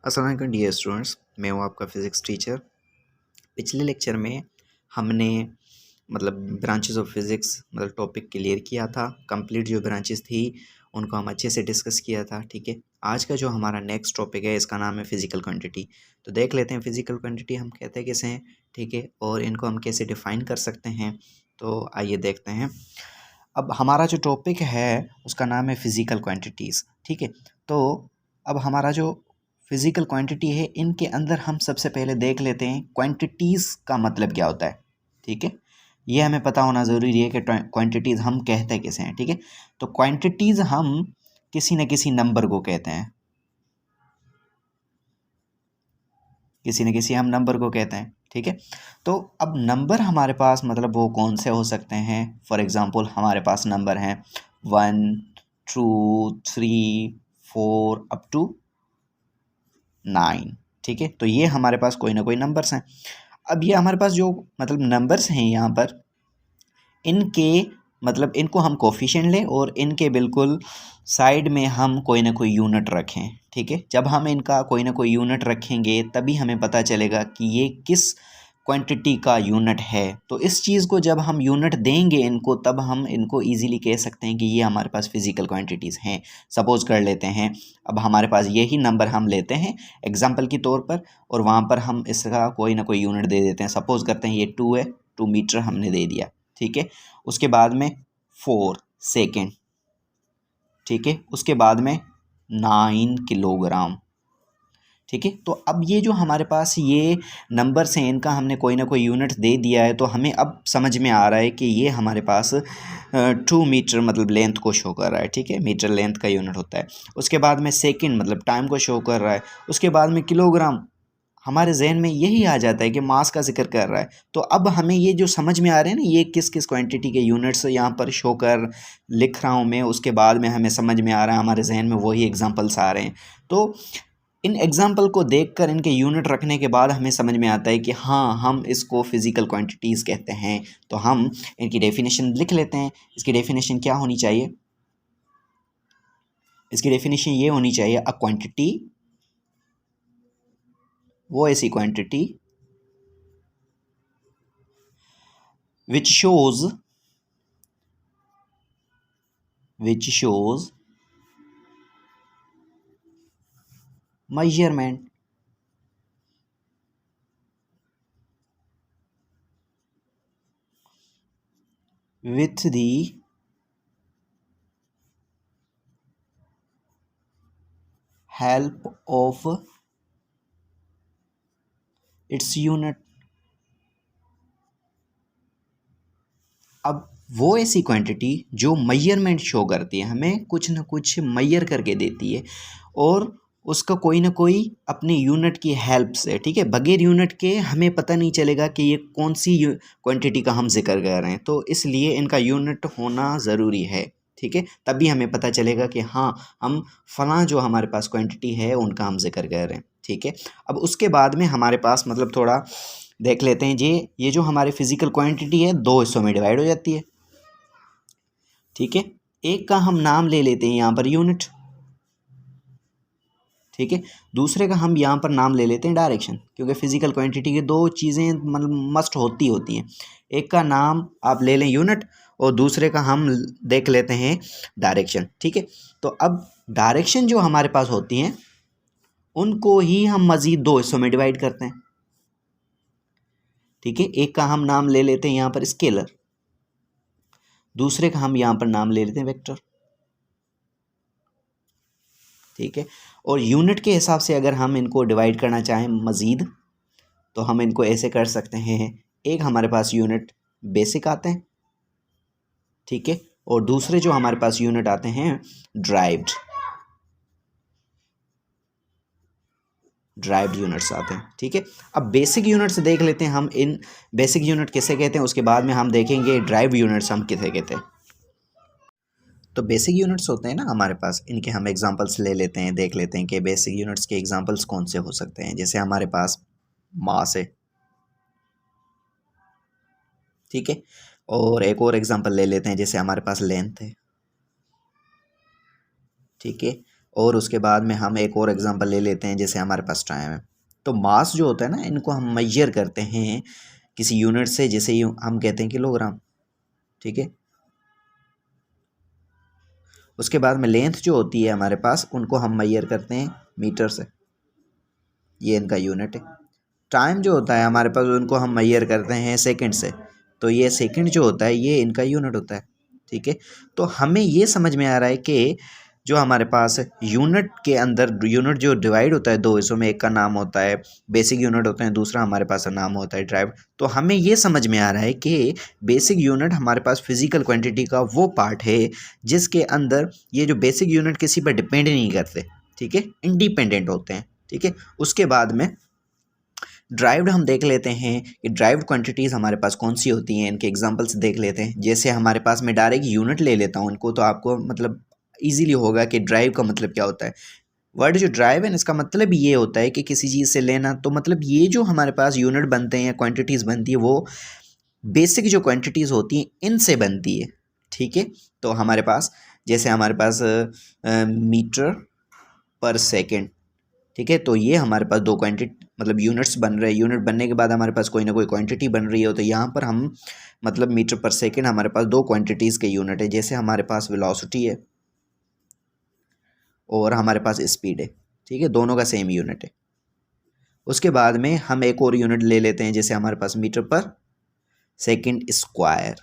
अस्सलाम वालेकुम dear students, मैं हूँ आपका फ़िज़िक्स टीचर। पिछले लेक्चर में हमने branches of physics topic clear किया था। कंप्लीट जो ब्रांचेस थी उनको हम अच्छे से डिस्कस किया था। ठीक है, आज का जो हमारा नेक्स्ट टॉपिक है इसका नाम है फ़िज़िकल क्वांटिटी। तो देख लेते हैं फ़िज़िकल क्वांटिटी हम कहते हैं किसे हैं, ठीक है, और इनको हम कैसे डिफ़ाइन कर सकते हैं। तो आइए देखते हैं। अब हमारा जो टॉपिक है उसका नाम है फ़िज़िकल क्वांटिटीज़। ठीक है, तो अब हमारा जो फ़िज़िकल क्वांटिटी है इनके अंदर हम सबसे पहले देख लेते हैं क्वांटिटीज़ का मतलब क्या होता है। ठीक है, ये हमें पता होना ज़रूरी है कि क्वांटिटीज़ हम कहते किसे हैं। ठीक है, तो क्वांटिटीज़ हम किसी न किसी नंबर को कहते हैं, किसी न किसी हम नंबर को कहते हैं। ठीक है, तो अब नंबर हमारे पास वो कौन से हो सकते हैं। फॉर एग्ज़ाम्पल हमारे पास नंबर हैं 1 2 3 4 अप टू 9। ठीक है, तो ये हमारे पास कोई ना कोई नंबर्स हैं। अब ये हमारे पास जो नंबर्स हैं यहाँ पर, इनके इनको हम कोफिशिएंट लें और इनके बिल्कुल साइड में हम कोई ना कोई यूनिट रखें। ठीक है, जब हम इनका कोई ना कोई यूनिट रखेंगे तभी हमें पता चलेगा कि ये किस क्वांटिटी का यूनिट है। तो इस चीज़ को जब हम यूनिट देंगे इनको, तब हम इनको इजीली कह सकते हैं कि ये हमारे पास फ़िज़िकल क्वांटिटीज़ हैं। सपोज़ कर लेते हैं, अब हमारे पास यही नंबर हम लेते हैं एग्जांपल के तौर पर, और वहाँ पर हम इसका कोई ना कोई यूनिट दे देते हैं। सपोज़ करते हैं ये 2 है, 2 मीटर हमने दे दिया। ठीक है, उसके बाद में 4 सेकेंड। ठीक है, उसके बाद में 9 किलोग्राम। ठीक है, तो अब ये जो हमारे पास ये नंबर्स हैं इनका हमने कोई ना कोई यूनिट दे दिया है, तो हमें अब समझ में आ रहा है कि ये हमारे पास 2 मीटर लेंथ को शो कर रहा है। ठीक है, मीटर लेंथ का यूनिट होता है। उसके बाद में सेकेंड टाइम को शो कर रहा है। उसके बाद में किलोग्राम, हमारे जहन में यही आ जाता है कि मास का जिक्र कर रहा है। तो अब हमें ये जो समझ में आ रहे हैं ना, ये किस किस क्वांटिटी के यूनिट्स यहाँ पर शो कर लिख रहा हूँ मैं, उसके बाद में हमें समझ में आ रहा है, हमारे जहन में वही एग्जांपल्स आ रहे हैं। तो इन एग्जाम्पल को देखकर इनके यूनिट रखने के बाद हमें समझ में आता है कि हाँ, हम इसको फिज़िकल क्वांटिटीज़ कहते हैं। तो हम इनकी डेफिनेशन लिख लेते हैं। इसकी डेफिनेशन क्या होनी चाहिए? इसकी डेफिनेशन ये होनी चाहिए, अ क्वांटिटी, वो ऐसी quantity which shows measurement with the help of its unit। अब वो ऐसी क्वांटिटी जो मेजरमेंट शो करती है, हमें कुछ ना कुछ मेजर करके देती है, और उसका कोई ना कोई अपने यूनिट की हेल्प से। ठीक है, बगैर यूनिट के हमें पता नहीं चलेगा कि ये कौन सी क्वांटिटी का हम जिक्र कर रहे हैं। तो इसलिए इनका यूनिट होना ज़रूरी है। ठीक है, तभी हमें पता चलेगा कि हाँ, हम फलां जो हमारे पास क्वांटिटी है उनका हम जिक्र कर रहे हैं। ठीक है, अब उसके बाद में हमारे पास थोड़ा देख लेते हैं जी। ये जो हमारी फिज़िकल क्वांटिटी है दो हिस्सों में डिवाइड हो जाती है। ठीक है, एक का हम नाम ले लेते हैं यहाँ पर यूनिट। ठीक है, दूसरे का हम यहाँ पर नाम ले लेते हैं डायरेक्शन, क्योंकि फिज़िकल क्वांटिटी की दो चीज़ें मस्ट होती हैं। एक का नाम आप ले लें यूनिट, और दूसरे का हम देख लेते हैं डायरेक्शन। ठीक है, तो अब डायरेक्शन जो हमारे पास होती हैं उनको ही हम मज़ीद दो हिस्सों में डिवाइड करते हैं। ठीक है, एक का हम नाम ले लेते हैं यहाँ पर स्केलर, दूसरे का हम यहाँ पर नाम ले लेते हैं वेक्टर। ठीक है, और यूनिट के हिसाब से अगर हम इनको डिवाइड करना चाहें मज़ीद, तो हम इनको ऐसे कर सकते हैं। एक हमारे पास यूनिट बेसिक आते हैं, ठीक है, और दूसरे जो हमारे पास यूनिट आते हैं ड्राइव्ड यूनिट्स आते हैं। ठीक है, अब बेसिक यूनिट्स देख लेते हैं हम, इन बेसिक यूनिट किसे कहते हैं, उसके बाद में हम देखेंगे ड्राइव्ड यूनिट्स हम किसे कहते हैं। तो बेसिक यूनिट्स होते हैं ना हमारे पास, इनके हम एग्जांपल्स ले लेते हैं, देख लेते हैं कि बेसिक यूनिट्स के एग्जांपल्स कौन से हो सकते हैं। जैसे हमारे पास मास है, ठीक है, और एक और एग्जांपल ले लेते हैं, जैसे हमारे पास लेंथ है। ठीक है, और उसके बाद में हम एक और एग्जांपल ले लेते हैं, जैसे हमारे पास टाइम है। तो मास जो होता है ना, इनको हम मेजर करते हैं किसी यूनिट से, जैसे हम कहते हैं किलोग्राम, ठीक है। उसके बाद में लेंथ जो होती है हमारे पास, उनको हम मेजर करते हैं मीटर से, ये इनका यूनिट है। टाइम जो होता है हमारे पास, उनको हम मेजर करते हैं सेकंड से, तो ये सेकंड जो होता है ये इनका यूनिट होता है, ठीक है। तो हमें ये समझ में आ रहा है कि जो हमारे पास यूनिट के अंदर, यूनिट जो डिवाइड होता है दो हिस्सों में, एक का नाम होता है बेसिक यूनिट होता है, दूसरा हमारे पास नाम होता है ड्राइव। तो हमें ये समझ में आ रहा है कि बेसिक यूनिट हमारे पास फिजिकल क्वांटिटी का वो पार्ट है जिसके अंदर ये जो बेसिक यूनिट किसी पर डिपेंड नहीं करते, ठीक है, इंडिपेंडेंट होते हैं, ठीक है। उसके बाद में ड्राइव्ड हम देख लेते हैं कि ड्राइव्ड क्वांटिटीज़ हमारे पास कौन सी होती हैं, इनके एग्जांपल्स देख लेते हैं। जैसे हमारे पास, मैं डायरेक्ट यूनिट ले लेता हूँ इनको, तो आपको मतलब इजीली होगा कि ड्राइव का मतलब क्या होता है। वर्ड जो ड्राइव है इसका मतलब ये होता है कि किसी चीज़ से लेना। तो मतलब ये जो हमारे पास यूनिट बनते हैं या क्वांटिटीज़ बनती है, वो बेसिक जो क्वांटिटीज़ होती हैं इनसे बनती है, ठीक है। तो हमारे पास, जैसे हमारे पास मीटर पर सेकेंड, ठीक है। तो ये हमारे पास दो क्वांटिटी मतलब यूनिट्स बन रहे हैं। यूनिट बनने के बाद हमारे पास कोई ना कोई क्वांटिटी बन रही है, तो यहाँ पर हम मतलब मीटर पर सेकेंड हमारे पास दो क्वांटिटीज़ के यूनिट है। जैसे हमारे पास वेलोसिटी है और हमारे पास स्पीड है, ठीक है, दोनों का सेम यूनिट है। उसके बाद में हम एक और यूनिट ले लेते हैं, जैसे हमारे पास मीटर पर सेकेंड स्क्वायर,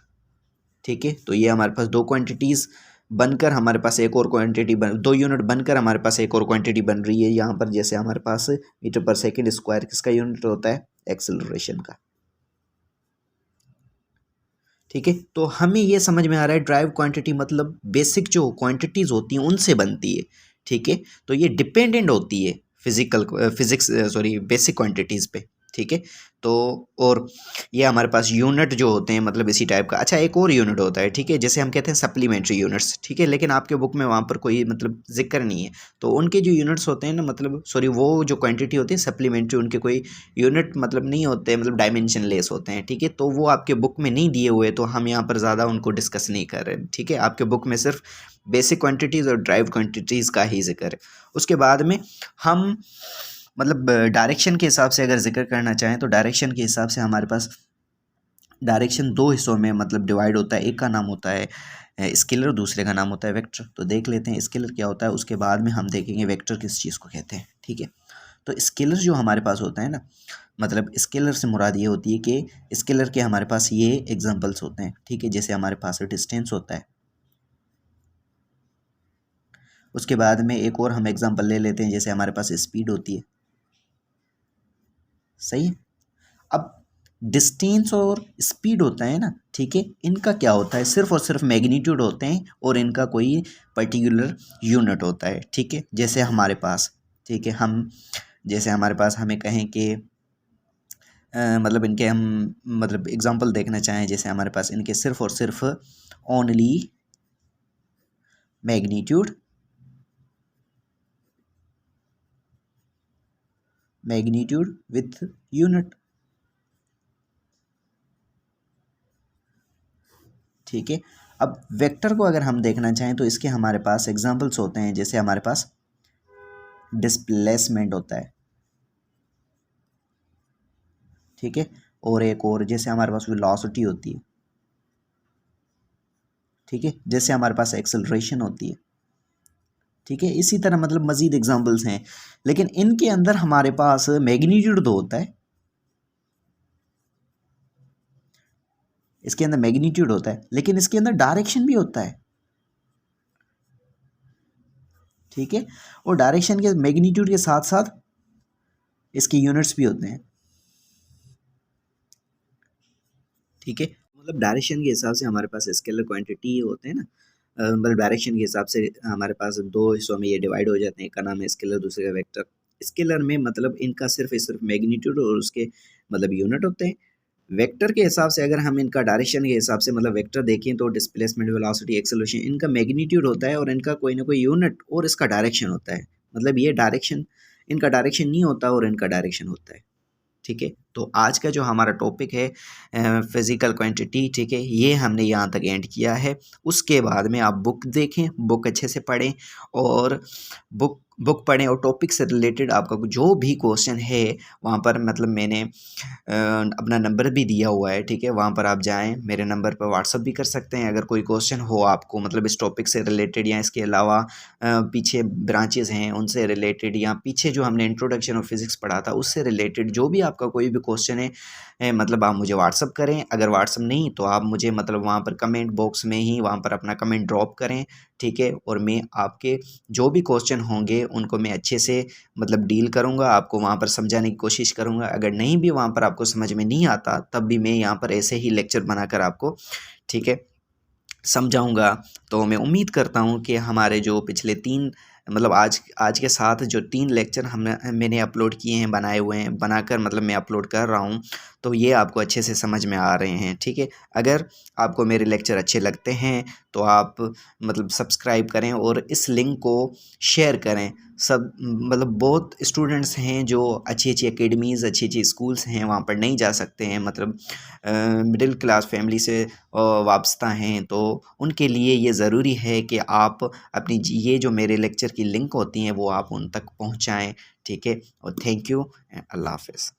ठीक है। तो ये हमारे पास दो क्वांटिटीज़ बनकर हमारे पास एक और क्वांटिटी दो यूनिट बनकर हमारे पास एक और क्वांटिटी बन रही है यहाँ पर। जैसे हमारे पास मीटर पर सेकेंड स्क्वायर किसका यूनिट होता है, एक्सेलरेशन का, ठीक है। तो हमें ये समझ में आ रहा है ड्राइव क्वांटिटी मतलब बेसिक जो क्वांटिटीज़ होती हैं उनसे बनती है, ठीक है। तो ये डिपेंडेंट होती है बेसिक क्वांटिटीज़ पे, ठीक है। तो और ये हमारे पास यूनिट जो होते हैं मतलब इसी टाइप का। अच्छा, एक और यूनिट होता है, ठीक है, जैसे हम कहते हैं सप्लीमेंट्री यूनिट्स, ठीक है, लेकिन आपके बुक में वहाँ पर कोई मतलब जिक्र नहीं है। तो उनके जो यूनिट्स होते हैं ना, मतलब वो जो क्वांटिटी होती है सप्लीमेंट्री, उनके कोई यूनिट मतलब नहीं होते, मतलब डायमेंशन लेस होते हैं, ठीक है। तो वो आपके बुक में नहीं दिए हुए, तो हम यहाँ पर ज़्यादा उनको डिस्कस नहीं कर रहे, ठीक है। आपके बुक में सिर्फ बेसिक क्वांटिटीज़ और ड्राइव क्वांटिटीज़ का ही जिक्र है। उसके बाद में हम मतलब डायरेक्शन के हिसाब से अगर जिक्र करना चाहें, तो डायरेक्शन के हिसाब से हमारे पास डायरेक्शन दो हिस्सों में मतलब डिवाइड होता है। एक का नाम होता है स्केलर, दूसरे का नाम होता है वेक्टर। तो देख लेते हैं स्केलर क्या होता है, उसके बाद में हम देखेंगे वेक्टर किस चीज़ को कहते हैं, ठीक है। तो स्केलर जो हमारे पास होता है ना, मतलब स्केलर से मुराद ये होती है कि स्केलर के हमारे पास ये एग्जांपल्स होते हैं, ठीक है। जैसे हमारे पास डिस्टेंस होता है। उसके बाद में एक और हम एग्जांपल ले लेते हैं, जैसे हमारे पास स्पीड होती है, सही है। अब डिस्टेंस और स्पीड होता है ना, ठीक है, इनका क्या होता है, सिर्फ और सिर्फ मैग्नीट्यूड होते हैं और इनका कोई पर्टिकुलर यूनिट होता है, ठीक है। जैसे हमारे पास, ठीक है, जैसे हमारे पास हमें कहें कि मतलब इनके हम मतलब एग्जांपल देखना चाहें, जैसे हमारे पास इनके सिर्फ और सिर्फ ओनली मैग्नीट्यूड विथ यूनिट, ठीक है। अब वेक्टर को अगर हम देखना चाहें, तो इसके हमारे पास एग्जांपल्स होते हैं। जैसे हमारे पास डिस्प्लेसमेंट होता है, ठीक है, और एक और जैसे हमारे पास वेलोसिटी होती है, ठीक है, जैसे हमारे पास एक्सेलरेशन होती है, ठीक है। इसी तरह मतलब मज़ीद एग्जांपल्स हैं, लेकिन इनके अंदर हमारे पास मैग्नीट्यूड तो होता है, इसके अंदर मैग्नीट्यूड होता है, लेकिन इसके अंदर डायरेक्शन भी होता है, ठीक है। और डायरेक्शन के मैग्नीट्यूड के साथ साथ इसके यूनिट्स भी होते हैं, ठीक है। मतलब डायरेक्शन के हिसाब से हमारे पास स्केलर क्वांटिटी होते हैं ना, मतलब डायरेक्शन के हिसाब से हमारे पास दो हिस्सों में ये डिवाइड हो जाते हैं। एक का नाम है स्केलर, दूसरे का वेक्टर। स्केलर में मतलब इनका सिर्फ मैग्नीट्यूड और उसके मतलब यूनिट होते हैं। वेक्टर के हिसाब से अगर हम इनका डायरेक्शन के हिसाब से मतलब वेक्टर देखें, तो डिस्प्लेसमेंट, वेलोसिटी, एक्सेलरेशन, इनका मैग्नीट्यूड होता है और इनका कोई ना कोई यूनिट और इसका डायरेक्शन होता है। मतलब ये डायरेक्शन, इनका डायरेक्शन नहीं होता और इनका डायरेक्शन होता है, ठीक है। तो आज का जो हमारा टॉपिक है फिज़िकल क्वांटिटी, ठीक है, ये हमने यहाँ तक एंड किया है। उसके बाद में आप बुक देखें, बुक अच्छे से पढ़ें और बुक पढ़ें और टॉपिक से रिलेटेड आपका जो भी क्वेश्चन है वहाँ पर मतलब मैंने अपना नंबर भी दिया हुआ है, ठीक है, वहाँ पर आप जाएं, मेरे नंबर पर व्हाट्सअप भी कर सकते हैं। अगर कोई क्वेश्चन हो आपको मतलब इस टॉपिक से रिलेटेड या इसके अलावा पीछे ब्रांचेस हैं उनसे रिलेटेड या पीछे जो हमने इंट्रोडक्शन ऑफ फिज़िक्स पढ़ा था उससे रिलेटेड जो भी आपका कोई भी क्वेश्चन है मतलब आप मुझे व्हाट्सअप करें। अगर व्हाट्सअप नहीं तो आप मुझे मतलब वहाँ पर कमेंट बॉक्स में ही वहाँ पर अपना कमेंट ड्रॉप करें, ठीक है, और मैं आपके जो भी क्वेश्चन होंगे उनको मैं अच्छे से मतलब डील करूँगा, आपको वहाँ पर समझाने की कोशिश करूँगा। अगर नहीं भी वहाँ पर आपको समझ में नहीं आता तब भी मैं यहाँ पर ऐसे ही लेक्चर बनाकर आपको, ठीक है, समझाऊँगा। तो मैं उम्मीद करता हूँ कि हमारे जो पिछले 3 मतलब आज के साथ जो 3 लेक्चर मैंने अपलोड किए हैं, बनाए हुए हैं, बनाकर मतलब मैं अपलोड कर रहा हूँ, तो ये आपको अच्छे से समझ में आ रहे हैं, ठीक है। अगर आपको मेरे लेक्चर अच्छे लगते हैं तो आप मतलब सब्सक्राइब करें और इस लिंक को शेयर करें। सब मतलब बहुत स्टूडेंट्स हैं जो अच्छी-अच्छी अकेडमीज़, अच्छी-अच्छी स्कूल्स हैं, वहाँ पर नहीं जा सकते हैं, मतलब मिडिल क्लास फैमिली से वाबस्ता हैं, तो उनके लिए ये ज़रूरी है कि आप अपनी ये जो मेरे लेक्चर की लिंक होती हैं वो आप उन तक पहुँचाएँ, ठीक है। और थैंक यू, अल्लाह हाफ़िज़।